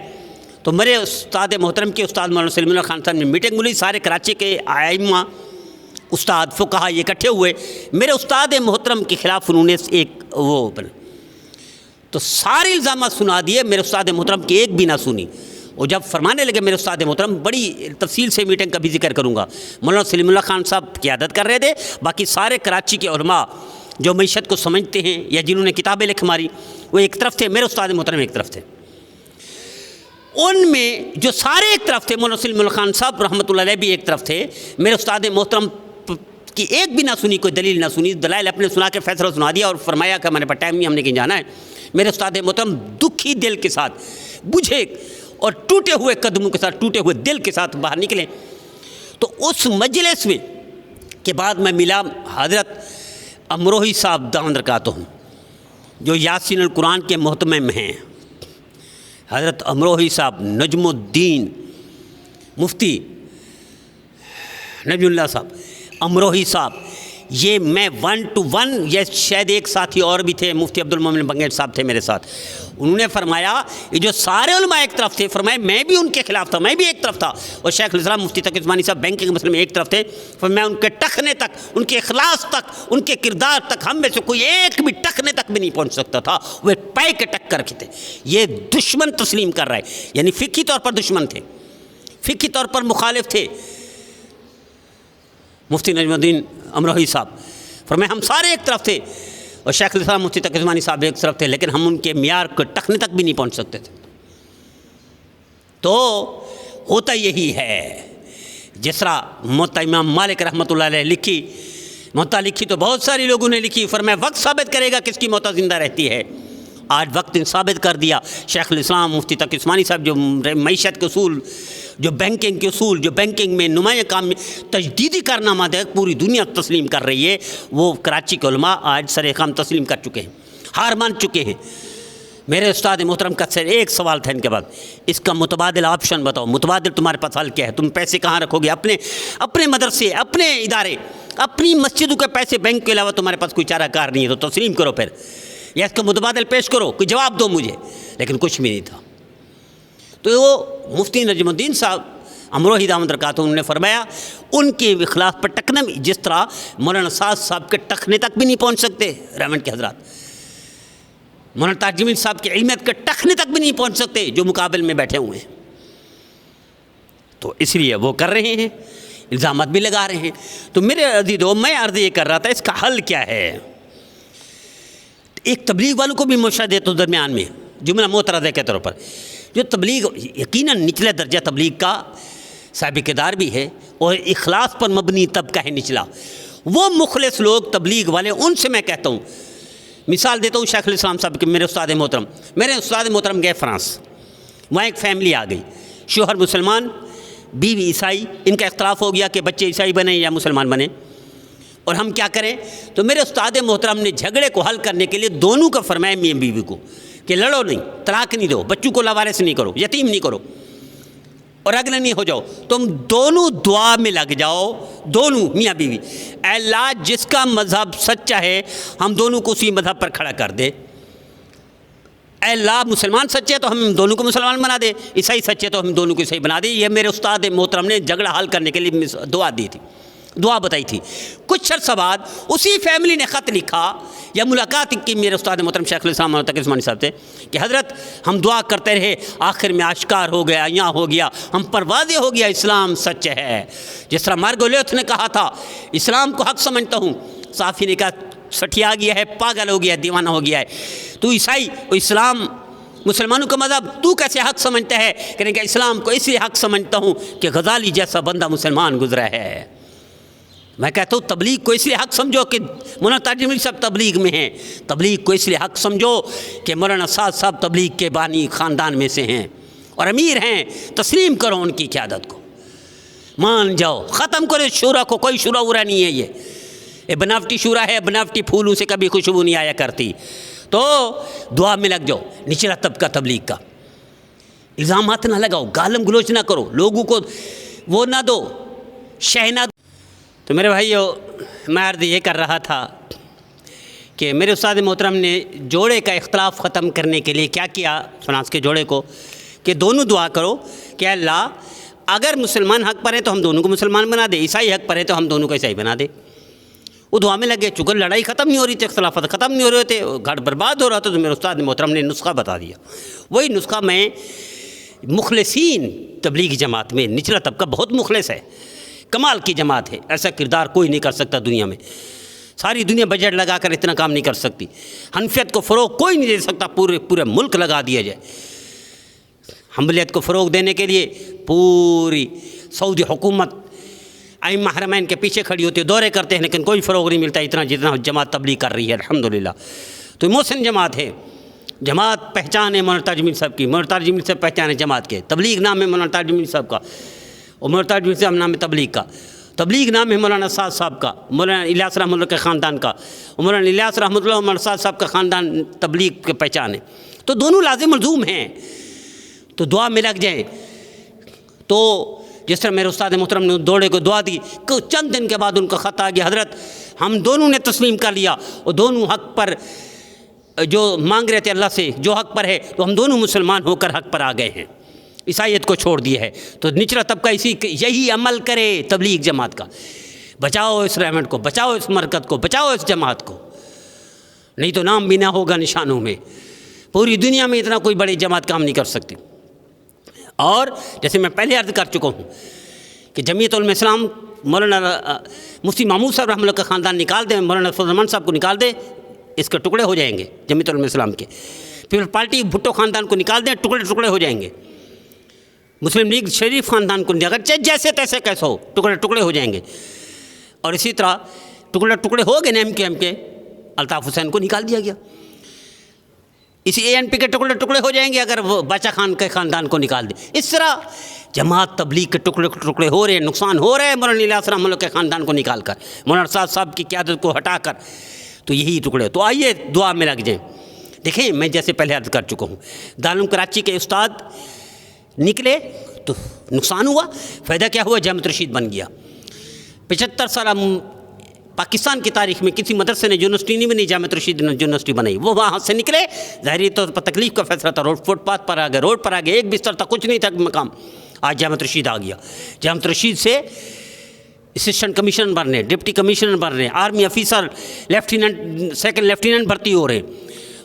تو میرے استاد محترم کے استاد مولانا سلیم اللہ خان صاحب نے میٹنگ بولی, سارے کراچی کے ائمہ, استاد, فقہا یہ اکٹھے ہوئے. میرے استاد محترم کے خلاف انہوں نے ایک وہ تو سارے الزامات سنا دیے, میرے استاد محترم کی ایک بھی نہ سنی. اور جب فرمانے لگے میرے استاد محترم, بڑی تفصیل سے میٹنگ کا بھی ذکر کروں گا, مولانا سلیم اللہ خان صاحب قیادت کر رہے تھے, باقی سارے کراچی کے علماء جو معیشت کو سمجھتے ہیں یا جنہوں نے کتابیں لکھ ماری وہ ایک طرف تھے, میرے استاد محترم ایک طرف تھے. ان میں جو سارے ایک طرف تھے, مولانا سلیم اللہ خان صاحب رحمۃ اللہ علیہ بھی ایک طرف تھے. میرے استاد محترم کی ایک بھی نہ سنی, کوئی دلیل نہ سنی, دلائل اپنے سنا کے فیصلہ سنا دیا اور فرمایا کہ ہمارے پاس ٹائم نہیں, ہم نے کہیں جانا ہے. میرے استاد محترم دکھی دل کے ساتھ, بجھے اور ٹوٹے ہوئے قدموں کے ساتھ, ٹوٹے ہوئے دل کے ساتھ باہر نکلے. تو اس مجلس میں کے بعد میں ملا حضرت امروہی صاحب دامن برکاتہم, جو یاسین القرآن کے محتمم ہیں. حضرت امروہی صاحب, نجم الدین مفتی نجم اللہ صاحب, امروہی صاحب, یہ میں 1 to 1, یہ شاید ایک ساتھی اور بھی تھے, مفتی عبدالمومن بنگیٹ صاحب تھے میرے ساتھ. انہوں نے فرمایا یہ جو سارے علماء ایک طرف تھے, فرمایا میں بھی ان کے خلاف تھا, میں بھی ایک طرف تھا. اور شیخ الاسلام مفتی تقی عثمانی صاحب بینکنگ کے مسئلے میں ایک طرف تھے, فرمایا ان کے ٹخنے تک, ان کے اخلاص تک, ان کے کردار تک ہم میں سے کوئی ایک بھی ٹخنے تک بھی نہیں پہنچ سکتا تھا. وہ پائے کے ٹک کر کے تھے. یہ دشمن تسلیم کر رہا ہے, یعنی فقہی طور پر دشمن تھے, فقہی طور پر مخالف تھے. مفتی نجم الدین امروہی صاحب فرمایا ہم سارے ایک طرف تھے, اور شیخ الاسلام مفتی تقی عثمانی صاحب ایک طرف تھے, لیکن ہم ان کے معیار کو ٹخنے تک بھی نہیں پہنچ سکتے تھے. تو ہوتا یہی ہے. جس طرح موطا امام مالک رحمۃ اللہ علیہ لکھی, موطا لکھی تو بہت سارے لوگوں نے لکھی, فرمایا وقت ثابت کرے گا کس کی موطا زندہ رہتی ہے, آج وقت نے ثابت کر دیا، شیخ الاسلام مفتی تقی عثمانی صاحب جو معیشت کے اصول، جو بینکنگ کے اصول، جو بینکنگ میں نمایاں کام میں تجدیدی کارنامہ ہے، پوری دنیا تسلیم کر رہی ہے، وہ کراچی کے علماء آج سر خام تسلیم کر چکے ہیں، ہار مان چکے ہیں۔ میرے استاد محترم کا صرف ایک سوال تھا ان کے بعد، اس کا متبادل آپشن بتاؤ، متبادل تمہارے پاس حل کیا ہے؟ تم پیسے کہاں رکھو گے؟ اپنے مدرسے، اپنے ادارے، اپنی مسجدوں کے پیسے، بینک کے علاوہ تمہارے پاس کوئی چارہ کار نہیں ہے، تو تسلیم کرو پھر، یا اس کا متبادل پیش کرو، کوئی جواب دو مجھے۔ لیکن کچھ بھی نہیں تھا۔ تو وہ مفتی نجم الدین صاحب امروہی دامت برکاتہ انہوں نے فرمایا ان کے اخلاق پر ٹکنا، جس طرح مولانا سعد صاحب کے ٹخنے تک بھی نہیں پہنچ سکتے، رحمت کے حضرات، مولانا تاج جمیل صاحب کی علمیت کے ٹخنے تک بھی نہیں پہنچ سکتے جو مقابل میں بیٹھے ہوئے ہیں۔ تو اس لیے وہ کر رہے ہیں، الزامات بھی لگا رہے ہیں۔ تو میرے عزیزو، میں عرض یہ کر رہا تھا اس کا حل کیا ہے؟ ایک تبلیغ والوں کو بھی مشورہ دیتا ہوں درمیان میں، جملہ معترضہ کے طور پر، جو تبلیغ یقیناً نچلے درجہ تبلیغ کا صاحب کردار بھی ہے اور اخلاص پر مبنی طبقہ ہے نچلا، وہ مخلص لوگ تبلیغ والے، ان سے میں کہتا ہوں، مثال دیتا ہوں شیخ الاسلام صاحب کے، میرے استاد محترم گئے فرانس، وہاں ایک فیملی آ گئی، شوہر مسلمان، بیوی عیسائی، ان کا اختلاف ہو گیا کہ بچے عیسائی بنیں یا مسلمان بنیں، اور ہم کیا کریں؟ تو میرے استاد محترم نے جھگڑے کو حل کرنے کے لیے دونوں کا فرمایا میاں بیوی کو کہ لڑو نہیں، طلاق نہیں دو، بچوں کو لاوارث نہیں کرو، یتیم نہیں کرو، اور اگلے نہیں ہو جاؤ، تم دونوں دعا میں لگ جاؤ، دونوں میاں بیوی، اے اللہ جس کا مذہب سچا ہے ہم دونوں کو اسی مذہب پر کھڑا کر دے، اے اللہ مسلمان سچے تو ہم دونوں کو مسلمان بنا دے، عیسائی سچے تو ہم دونوں کو عیسائی بنا دے۔ یہ میرے استاد محترم نے جھگڑا حل کرنے کے لیے دعا دی تھی، دعا بتائی تھی۔ کچھ عرصہ بعد اسی فیملی نے خط لکھا یا ملاقات کی میرے استاد محترم شیخ الاسلام تقی عثمانی صاحب سے کہ حضرت ہم دعا کرتے رہے، آخر میں آشکار ہو گیا، یہاں ہو گیا، ہم پر واضح ہو گیا اسلام سچ ہے، جس طرح مارگولیوس نے کہا تھا اسلام کو حق سمجھتا ہوں، صافی نے کہا سٹھیا گیا ہے، پاگل ہو گیا ہے، دیوانہ ہو گیا ہے، تو عیسائی اسلام مسلمانوں کا مذہب تو کیسے حق سمجھتا ہے؟ کہنے کہ اسلام کو اس لیے حق سمجھتا ہوں کہ غزالی جیسا بندہ مسلمان گزرا ہے۔ میں کہتا ہوں تبلیغ کو اس لیے حق سمجھو کہ مولانا تاج جمیل صاحب تبلیغ میں ہیں، تبلیغ کو اس لیے حق سمجھو کہ مولانا سعد صاحب تبلیغ کے بانی خاندان میں سے ہیں اور امیر ہیں، تسلیم کرو ان کی قیادت کو، مان جاؤ، ختم کرو شورا کو، کوئی شورا ورا نہیں ہے، یہ بناوٹی شورا ہے، بناوٹی پھولوں سے کبھی خوشبو نہیں آیا کرتی۔ تو دعا میں لگ جاؤ، نچلا طبقہ تبلیغ کا، الزامات نہ لگاؤ، گالم گلوچ نہ کرو، لوگوں کو وہ نہ دو، شہ نہ دو۔ تو میرے بھائیو، میں عرض یہ کر رہا تھا کہ میرے استاد محترم نے جوڑے کا اختلاف ختم کرنے کے لیے کیا کیا فرانس کے جوڑے کو کہ دونوں دعا کرو کہ اللہ اگر مسلمان حق پر ہے تو ہم دونوں کو مسلمان بنا دے، عیسائی حق پر ہے تو ہم دونوں کو عیسائی بنا دے۔ وہ دعا میں لگے، چونکہ لڑائی ختم نہیں ہو رہی تھی، اختلافات ختم نہیں ہو رہے تھے، گھر برباد ہو رہا تھا، تو میرے استاد محترم نے نسخہ بتا دیا۔ وہی نسخہ میں مخلصین تبلیغی جماعت میں، نچلا طبقہ بہت مخلص ہے، کمال کی جماعت ہے، ایسا کردار کوئی نہیں کر سکتا دنیا میں، ساری دنیا بجٹ لگا کر اتنا کام نہیں کر سکتی، حنفیت کو فروغ کوئی نہیں دے سکتا، پورے ملک لگا دیا جائے، حنبلیت کو فروغ دینے کے لیے پوری سعودی حکومت ائمہ حرمین کے پیچھے کھڑی ہوتی ہے، دورے کرتے ہیں، لیکن کوئی فروغ نہیں ملتا اتنا جتنا جماعت تبلیغ کر رہی ہے الحمدللہ۔ تو محسن جماعت ہے، جماعت پہچان ہے مولانا تاج جمیل صاحب کی، مولانا تاج جمیل صاحب پہچان ہے جماعت کے، تبلیغ نام ہے مولانا تاج جمیل صاحب کا، اور مولانا تاج جمیل صاحب نام ہے تبلیغ کا، تبلیغ نام ہے مولانا سعد صاحب کا، مولانا الیاس رحمۃ اللہ کے خاندان کا، اور مولانا الیاس رحمۃ اللہ اور مولانا سعد صاحب کا خاندان تبلیغ کے پہچان ہے، تو دونوں لازم ملزوم ہیں، تو دعا میں لگ جائیں۔ تو جس طرح میرے استاد محترم نے دوڑے کو دعا دی، چند دن کے بعد ان کا خط آ گیا، حضرت ہم دونوں نے تسلیم کر لیا اور دونوں حق پر جو مانگ رہے تھے اللہ سے، جو حق پر ہے، تو ہم دونوں مسلمان ہو کر حق پر آ گئے ہیں، عیسائیت کو چھوڑ دیا ہے۔ تو نچلا طبقہ یہی عمل کرے تبلیغ جماعت کا، بچاؤ اس رحمت کو، بچاؤ اس مرکز کو، بچاؤ اس جماعت کو، نہیں تو نام بھی نہ ہوگا نشانوں میں، پوری دنیا میں اتنا کوئی بڑی جماعت کام نہیں کر سکتی۔ اور جیسے میں پہلے عرض کر چکا ہوں کہ جمعیت علماء اسلام مولانا مفتی محمود صاحب رحمۃ اللہ کا خاندان نکال دیں، مولانا فضل الرحمان صاحب کو نکال دیں، اس کے ٹکڑے ہو جائیں گے جمعیت علماء اسلام کے، پیپلز پارٹی بھٹو خاندان کو نکال دیں، ٹکڑے ٹکڑے ہو جائیں گے، مسلم لیگ شریف خاندان کو اگر جیسے تیسے کیسا ہو ٹکڑے ٹکڑے ہو جائیں گے، اور اسی طرح ٹکڑے ٹکڑے ہو گئے ایم کے الطاف حسین کو نکال دیا گیا۔ اسی ANP کے ٹکڑے ٹکڑے ہو جائیں گے اگر وہ باچا خان کے خاندان کو نکال دے. اس طرح جماعت تبلیغ کے ٹکڑے ٹکڑے ہو رہے ہیں، نقصان ہو رہا ہے مولانا الیاس رحمۃ اللہ کے خاندان کو نکال کر، مولانا ارشاد صاحب کی قیادت کو ہٹا کر. تو یہی ٹکڑے. تو آئیے دعا میں لگ جائیں. دیکھیں میں جیسے پہلے عرض کر چکا ہوں، دارالعلوم کراچی کے استاد نکلے تو نقصان ہوا، فائدہ کیا ہوا؟ جامعۃ رشید بن گیا. 75 سالہ پاکستان کی تاریخ میں کسی مدرسے نے یونیورسٹی نہیں بنی، جامعۃ رشید نے یونیورسٹی بنائی. وہ وہاں سے نکلے، ظاہری طور پر تکلیف کا فیصلہ تھا، فٹ پاتھ پر آ گئے، روڈ پر آ گئے، ایک بستر تک کچھ نہیں تھا مقام. آج جامعۃ رشید آ گیا. جامعۃ رشید سے اسسٹنٹ کمشنر بن رہے ہیں، ڈپٹی کمشنر بن رہے ہیں، army officer lieutenant second lieutenant بھرتی ہو رہے ہیں،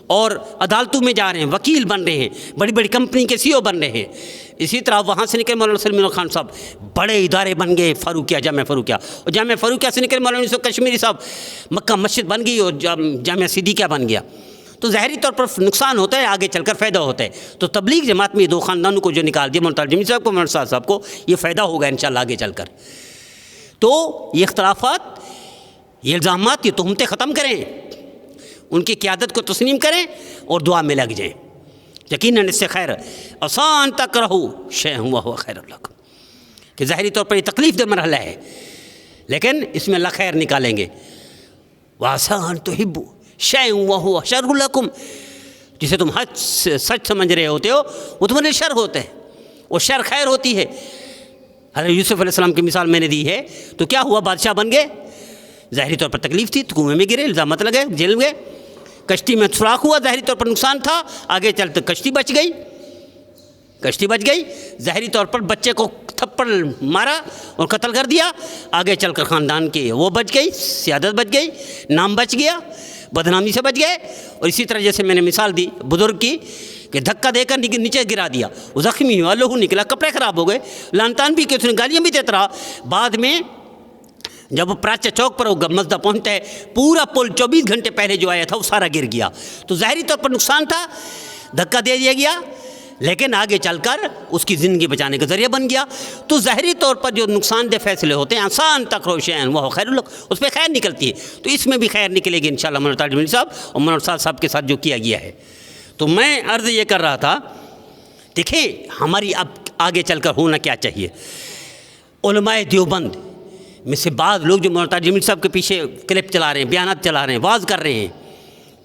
اور عدالتوں میں جا رہے ہیں، وکیل بن رہے ہیں، بڑی بڑی کمپنی کے CEO بن رہے ہیں. اسی طرح وہاں سے نکلے مولانا سلیم اللہ خان صاحب، بڑے ادارے بن گئے، فاروقیہ، جامعہ فاروقیہ. اور جامعہ فاروقیہ سے نکلے مولانا یوسف کشمیری صاحب، مکہ مسجد بن گئی اور جامعہ صدیقیہ بن گیا. تو ظاہری طور پر نقصان ہوتا ہے، آگے چل کر فائدہ ہوتا ہے. تو تبلیغ جماعت میں یہ 2 خاندانوں کو جو نکال دیا، مولانا ترجمی صاحب کو، مولانا ارشاد صاحب کو، یہ فائدہ ہوگا انشاءاللہ آگے چل کر. تو یہ اختلافات، یہ الزامات، یہ تہمتیں ختم کریں، ان کی قیادت کو تسلیم کریں اور دعا میں لگ جائیں. یقیناً اس سے خیر آسان تک رہو شیئا وہو خیر لکم، کہ ظاہری طور پر یہ تکلیف دہ مرحلہ ہے لیکن اس میں اللہ خیر نکالیں گے. وَعَسَىٰ أَن تُحِبُّوا شَيْئًا وَهُوَ شَرٌّ لَكُمْ، جسے تم سچ سمجھ رہے ہوتے ہو وہ تمہارے لیے شر ہوتا ہے اور شر خیر ہوتی ہے. حضرت یوسف علیہ السلام کی مثال میں نے دی ہے. تو کیا ہوا؟ بادشاہ بن گئے، ظاہری طور پر تکلیف تھی، تو کنویں میں گرے، الزامات لگے، جیل گئے. کشتی میں سوراخ ہوا، ظاہری طور پر نقصان تھا، آگے چلتے کشتی بچ گئی، کشتی بچ گئی. ظاہری طور پر بچے کو تھپڑ مارا اور قتل کر دیا، آگے چل کر خاندان کے وہ بچ گئی، سیادت بچ گئی، نام بچ گیا، بدنامی سے بچ گئے. اور اسی طرح جیسے میں نے مثال دی بزرگ کی کہ دھکا دے کر نیچے گرا دیا، وہ زخمی ہوا، لہو نکلا، کپڑے خراب ہو گئے، لانتان بھی کہ اس نے گالیاں بھی دیتا رہا. بعد میں جب وہ پراچا چوک پر وہ مزدہ پہنچتا ہے، پورا پل 24 گھنٹے پہلے جو آیا تھا وہ سارا گر گیا. تو ظاہری طور پر نقصان تھا، دھکا دے دیا گیا، لیکن آگے چل کر اس کی زندگی بچانے کا ذریعہ بن گیا. تو ظاہری طور پر جو نقصان دہ فیصلے ہوتے ہیں، آسان تکرہوا شیئا وہو خیر لکم، اس پہ خیر نکلتی ہے. تو اس میں بھی خیر نکلے گی انشاءاللہ مولانا تاج صاحب اور مولانا ارشاد صاحب کے ساتھ جو کیا گیا ہے. تو میں عرض یہ کر رہا تھا، دیکھیں ہماری اب آگے چل کر ہونا کیا چاہیے. علماء دیوبند میں سے بعض لوگ جو مولانا تاج صاحب کے پیچھے کلپ چلا رہے ہیں، بیانات چلا رہے ہیں، واز کر رہے ہیں،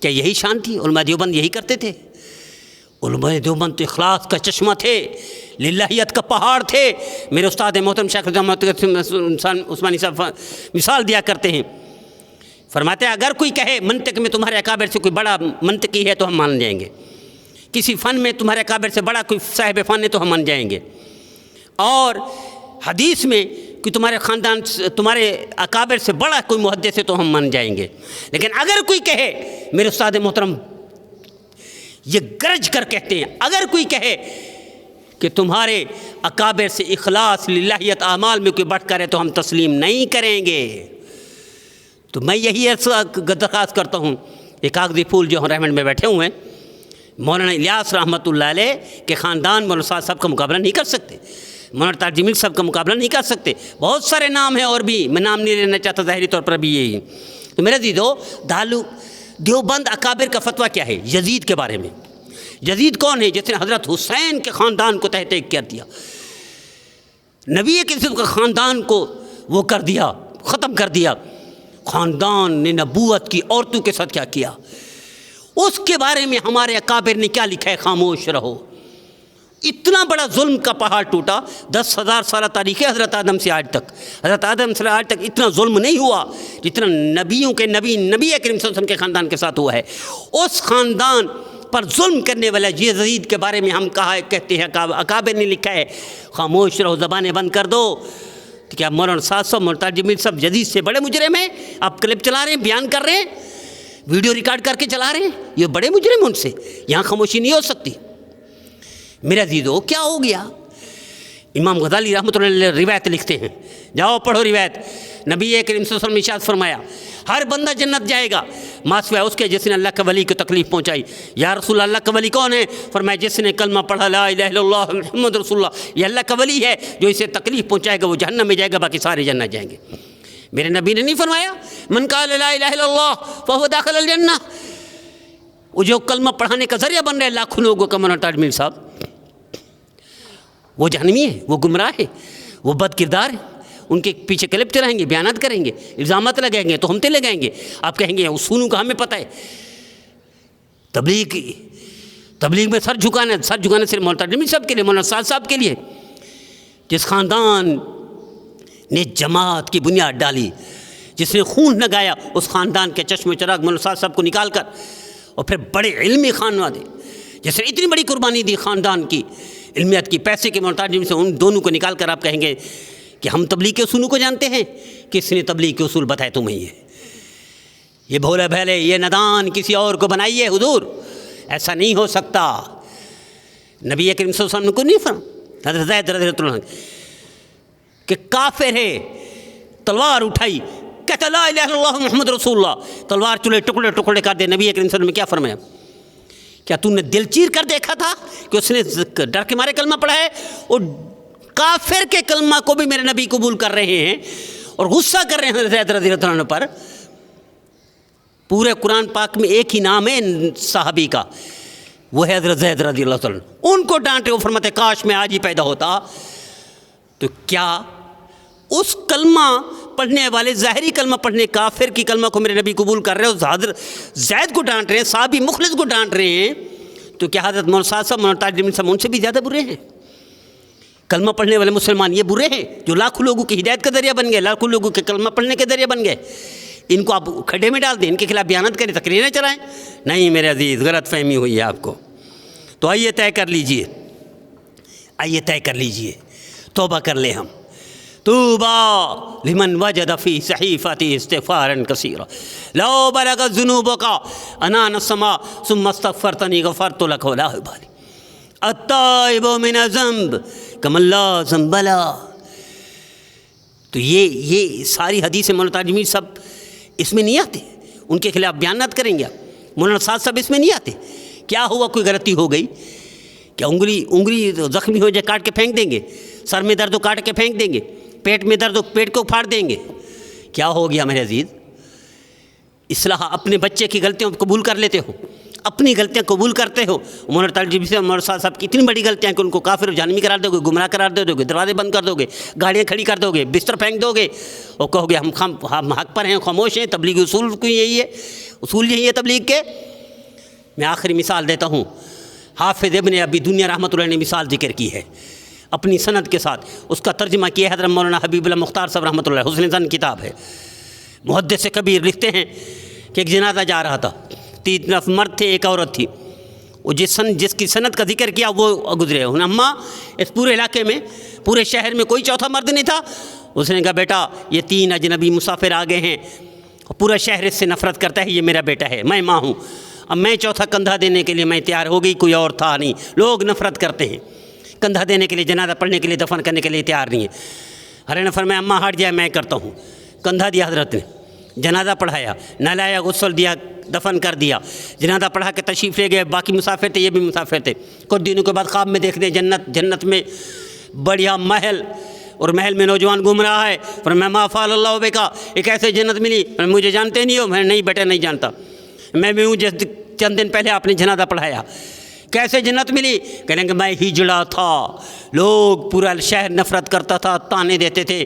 کیا یہی شان تھی؟ علماء دیوبند یہی کرتے تھے؟ علماء دیوبند تو اخلاص کا چشمہ تھے، للہیت کا پہاڑ تھے. میرے استاد محترم شیخ عثمانی صاحب مثال دیا کرتے ہیں، فرماتے ہیں اگر کوئی کہے منطق میں تمہارے اکابر سے کوئی بڑا منطقی ہے تو ہم مان جائیں گے، کسی فن میں تمہارے اکابر سے بڑا کوئی صاحب فن ہے تو ہم مان جائیں گے، اور حدیث میں کہ تمہارے خاندان تمہارے اکابر سے بڑا کوئی محدث ہے تو ہم مان جائیں گے. لیکن اگر کوئی کہے، میرے استاد محترم یہ گرج کر کہتے ہیں، اگر کوئی کہے کہ تمہارے اکابر سے اخلاص للہیت اعمال میں کوئی بڑھ کر ہے تو ہم تسلیم نہیں کریں گے. تو میں یہی درخواست کرتا ہوں، یہ کاغذی پھول جو رحمت میں بیٹھے ہوئے ہیں، مولانا الیاس رحمۃ اللہ علیہ کے خاندان مولانا ارشاد صاحب کا مقابلہ نہیں کر سکتے، مولانا تاج جمیل صاحب کا مقابلہ نہیں کر سکتے. بہت سارے نام ہیں اور بھی میں نام نہیں لینا چاہتا، ظاہری طور پر بھی یہی. تو میرے عزیزو، دیوبند اکابر کا فتویٰ کیا ہے یزید کے بارے میں؟ یزید کون ہے؟ جس نے حضرت حسین کے خاندان کو تحت کر دیا، نبی کریم کا خاندان کو وہ کر دیا، ختم کر دیا. خاندان نے نبوت کی عورتوں کے ساتھ کیا کیا، اس کے بارے میں ہمارے اکابر نے کیا لکھا ہے؟ خاموش رہو. اتنا بڑا ظلم کا پہاڑ ٹوٹا، 10,000 سالہ تاریخ ہے حضرت آدم سے آج تک، حضرت آدم سے آج تک اتنا ظلم نہیں ہوا جتنا نبیوں کے نبی کریم صلی اللہ علیہ وسلم کے خاندان کے ساتھ ہوا ہے. اس خاندان پر ظلم کرنے والا یزید کے بارے میں ہم کہتے ہیں اکابر نے لکھا ہے خاموش رہو، زبانیں بند کر دو. کیا مولانا ارشاد صاحب، مولانا تاج جمیل صاحب یزید سے بڑے مجرم ہیں؟ آپ کلپ چلا رہے ہیں، بیان کر رہے ہیں، ویڈیو ریکارڈ کر کے چلا رہے ہیں، یہ بڑے مجرم ہیں، ان سے یہاں خاموشی نہیں ہو سکتی. میرے عزیزو، کیا ہو گیا؟ امام غزالی رحمۃ اللہ علیہ روایت لکھتے ہیں، جاؤ پڑھو روایت. نبی کریم صلی اللہ علیہ وسلم ارشاد فرمایا ہر بندہ جنت جائے گا ماسوائے اس کے جس نے اللہ کے ولی کو تکلیف پہنچائی. یا رسول اللہ کا ولی کون ہے؟ فرمایا جس نے کلمہ پڑھا لا الہ الا اللہ محمد رسول اللہ، یہ اللہ کا ولی ہے. جو اسے تکلیف پہنچائے گا وہ جہنم میں جائے گا، باقی سارے جنت جائیں گے. میرے نبی نے نہیں فرمایا من قال لا الہ الا اللہ فهو داخل الجنہ، وہ جو کلمہ پڑھانے کا ذریعہ بن رہے لاکھوں لوگوں کا، مولانا تاج میر صاحب، وہ جہنمی ہے، وہ گمراہ ہے، وہ بد کردار ہے. ان کے پیچھے کلپ چلائیں گے، بیانات کریں گے، الزامات لگائیں گے، تہمتیں لگائیں گے. آپ کہیں گے اصولوں کا ہمیں پتہ ہے. تبلیغ میں سر جھکانا صرف مولانا تاج میر صاحب کے لیے، مولانا سعد صاحب کے لیے. جس خاندان نے جماعت کی بنیاد ڈالی، جس نے خون لگایا، اس خاندان کے چشم و چراغ مولانا سعد صاحب کو نکال کر، اور پھر بڑے علمی خاندان، جس نے اتنی بڑی قربانی دی خاندان کی، علمیت کی، پیسے کے، مولانا تاج میر سے ان دونوں کو نکال کر آپ کہیں گے کہ ہم تبلیغ کے اصولوں کو جانتے ہیں؟ کس نے تبلیغ کے اصول بتائے؟ تمہیں یہ بھولے بھلے، یہ ندان کسی اور کو بنائیے حضور، ایسا نہیں ہو سکتا. نبی کریم صلی اللہ علیہ وسلم کو نہیں فرمایا حضرت زید رضی اللہ عنہ کہ کافر ہے، تلوار اٹھائی، کہتا لا الہ الا اللہ محمد رسول اللہ، تلوار چلے ٹکڑے ٹکڑے کر دے. نبی کریم صلی اللہ علیہ وسلم نے کیا فرمایا؟ کیا تم نے دل چیر کر دیکھا تھا کہ اس نے ڈر کے مارے کلمہ پڑھا ہے؟ اور کافر کے کلمہ کو بھی میرے نبی قبول کر رہے ہیں اور غصہ کر رہے ہیں حضرت زید رضی اللہ عنہ پر. پورے قرآن پاک میں ایک ہی نام ہے صحابی کا، وہ ہے حضرت زید رضی اللہ عنہ. ان کو ڈانٹے، وہ فرماتے کاش میں آج ہی پیدا ہوتا. تو کیا اس کلمہ پڑھنے والے، ظاہری کلمہ پڑھنے کافر کی کلمہ کو میرے نبی قبول کر رہے ہیں، حضرت زید کو ڈانٹ رہے ہیں، صحابی مخلص کو ڈانٹ رہے ہیں، تو کیا حضرت مولانا صاحب، مولانا تاج میر صاحب ان سے بھی زیادہ برے ہیں؟ کلمہ پڑھنے والے مسلمان یہ برے ہیں جو لاکھوں لوگوں کی ہدایت کا ذریعہ بن گئے، لاکھوں لوگوں کے کلمہ پڑھنے کے ذریعہ بن گئے. ان کو آپ کھڈے میں ڈال دیں، ان کے خلاف بیانات کریں، تقریریں چلائیں؟ نہیں میرے عزیز، غلط فہمی ہوئی ہے آپ کو. تو آئیے طے کر لیجئے، توبہ کر لیں ہم. توبہ لمن وجد فی صحیفتی استغفارا کثیرا لو بلغت ذنوبک عنان السماء ثم استغفرتنی غفرت لک ولا ابالی التائب من الذنب کمن لا ذنب له. تو یہ ساری حدیثیں مولانا تاج میر صاحب اس میں نہیں آتے، ان کے خلاف بیانات کریں گے. مولانا سعد صاحب اس میں نہیں آتے. کیا ہوا؟ کوئی غلطی ہو گئی کیا؟ انگلی زخمی ہو جائے کاٹ کے پھینک دیں گے، سر میں درد ہو کاٹ کے پھینک دیں گے، پیٹ میں درد ہو پیٹ کو پھاڑ دیں گے؟ کیا ہو گیا میرے عزیز؟ اصلاح، اپنے بچے کی غلطیوں کو قبول کر لیتے ہو، اپنی غلطیاں قبول کرتے ہو. مولانا تاج میر صاحب کی اتنی بڑی غلطیاں کہ ان کو کافر و جہنمی قرار دو گے، گمراہ قرار دے دو گے، دروازے بند کر دو گے، گاڑیاں کھڑی کر دو گے، بستر پھینک دو گے، اور کہو گے ہم حق پر ہیں، خاموش ہیں. تبلیغ اصول کو یہی ہے، اصول یہی ہے تبلیغ کے. میں آخری مثال دیتا ہوں. حافظ ابن ابی دنیا رحمۃ اللہ نے مثال ذکر کی ہے اپنی سند کے ساتھ، اس کا ترجمہ کیا ہے حضرت مولانا حبیب اللہ مختار صاحب رحمۃ اللہ، حسن ظن کتاب ہے. محدث کبیر لکھتے ہیں کہ ایک جنازہ جا رہا تھا، 3 مرد تھے، ایک عورت تھی. وہ جس کی سند کا ذکر کیا وہ گزرے. اما اس پورے علاقے میں، پورے شہر میں کوئی چوتھا مرد نہیں تھا. اس نے کہا بیٹا یہ 3 اجنبی مسافر آ گئے ہیں، پورا شہر اس سے نفرت کرتا ہے، یہ میرا بیٹا ہے، میں ماں ہوں. اب میں چوتھا کندھا دینے کے لیے میں تیار ہو گئی، کوئی اور تھا نہیں. لوگ نفرت کرتے ہیں، کندھا دینے کے لیے، جنازہ پڑھنے کے لیے، دفن کرنے کے لیے تیار نہیں ہے. ہر نے فرمایا اماں ہٹ جائے، میں کرتا ہوں. کندھا دیا حضرت نے، جنازہ پڑھایا، نہلایا، غسل دیا، دفن کر دیا. جنازہ پڑھا کے تشریف لے گئے. باقی مسافر تھے، یہ بھی مسافر تھے. کچھ دنوں کے بعد خواب میں دیکھ دیں جنت میں بڑھیا محل، اور محل میں نوجوان گھوم رہا ہے. فرمایا ما فعل اللہ بک، ایک ایسے جنت ملی. مجھے جانتے نہیں ہو؟ میں نہیں بیٹا نہیں جانتا، میں بھی ہوں جس چند دن پہلے آپ نے جنازہ پڑھایا. کیسے جنت ملی؟ کہنے کہ میں ہجڑا تھا، لوگ پورا شہر نفرت کرتا تھا، تانے دیتے تھے،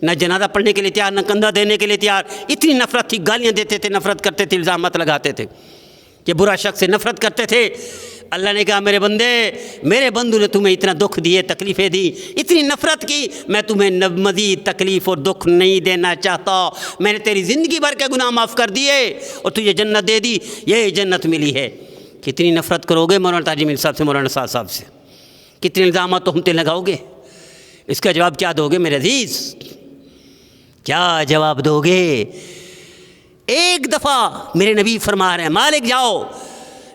نہ جنازہ پڑھنے کے لیے تیار، نہ کندھا دینے کے لیے تیار. اتنی نفرت تھی، گالیاں دیتے تھے، نفرت کرتے تھے، الزامات لگاتے تھے کہ برا شخص سے نفرت کرتے تھے. اللہ نے کہا میرے بندے، میرے بندو نے تمہیں اتنا دکھ دیے، تکلیفیں دی، اتنی نفرت کی، میں تمہیں مزید تکلیف اور دکھ نہیں دینا چاہتا. میں نے تیری زندگی بھر کے گناہ معاف کر دیے اور تجھے جنت دے دی، یہ جنت ملی ہے. کتنی نفرت کرو گے مولانا تاج میر صاحب سے، مولانا سعد صاحب سے؟ کتنے الزامات تہمتیں لگاؤ گے؟ اس کا جواب کیا دو گے میرے عزیز؟ کیا جواب دو گے؟ ایک دفعہ میرے نبی فرما رہے ہیں مالک جاؤ،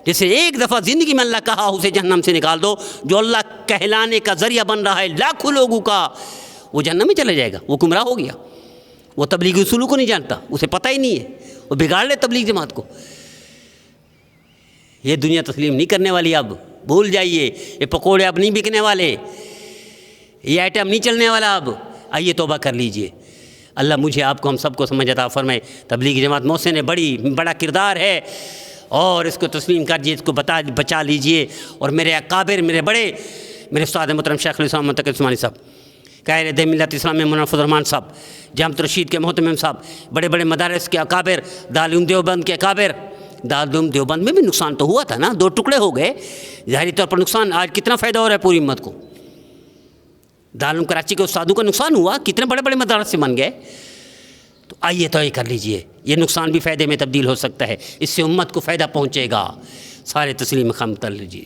جسے ایک دفعہ زندگی میں اللہ کہا اسے جہنم سے نکال دو. جو اللہ کہلانے کا ذریعہ بن رہا ہے لاکھوں لوگوں کا، وہ جہنم میں چلا جائے گا. وہ گمراہ ہو گیا، وہ تبلیغی اصولوں کو نہیں جانتا، اسے پتہ ہی نہیں ہے، وہ بگاڑ لے تبلیغ جماعت کو. یہ دنیا تسلیم نہیں کرنے والی. اب بھول جائیے، یہ پکوڑے اب نہیں بکنے والے، یہ آئٹم نہیں چلنے والا. اب آئیے توبہ کر لیجئے. اللہ مجھے آپ کو، ہم سب کو سمجھ عطا فرمائے. تبلیغی جماعت محسن ہے، بڑا کردار ہے، اور اس کو تسلیم کر دیجیے، اس کو بچا لیجئے۔ اور میرے اکابر، میرے بڑے، میرے استاد محترم شیخ الاسلام منتقی عثمانی صاحب، قائد ملت اسلام میں مولانا فضل الرحمان صاحب، جامعۃ الرشید کے محتمم صاحب، بڑے بڑے مدارس کے اکابر، دارالعلوم دیوبند کے اکابر۔ دارالعلوم دیوبند میں بھی نقصان تو ہوا تھا نا، 2 ٹکڑے ہو گئے، ظاہری طور پر نقصان۔ آج کتنا فائدہ ہو رہا ہے پوری امت کو؟ دارالعلوم کراچی کے استادوں کا نقصان ہوا، کتنے بڑے بڑے مدارس سے بن گئے۔ تو آئیے تو یہ کر لیجئے، یہ نقصان بھی فائدے میں تبدیل ہو سکتا ہے، اس سے امت کو فائدہ پہنچے گا۔ سارے تسلیم خم کر لیجئے۔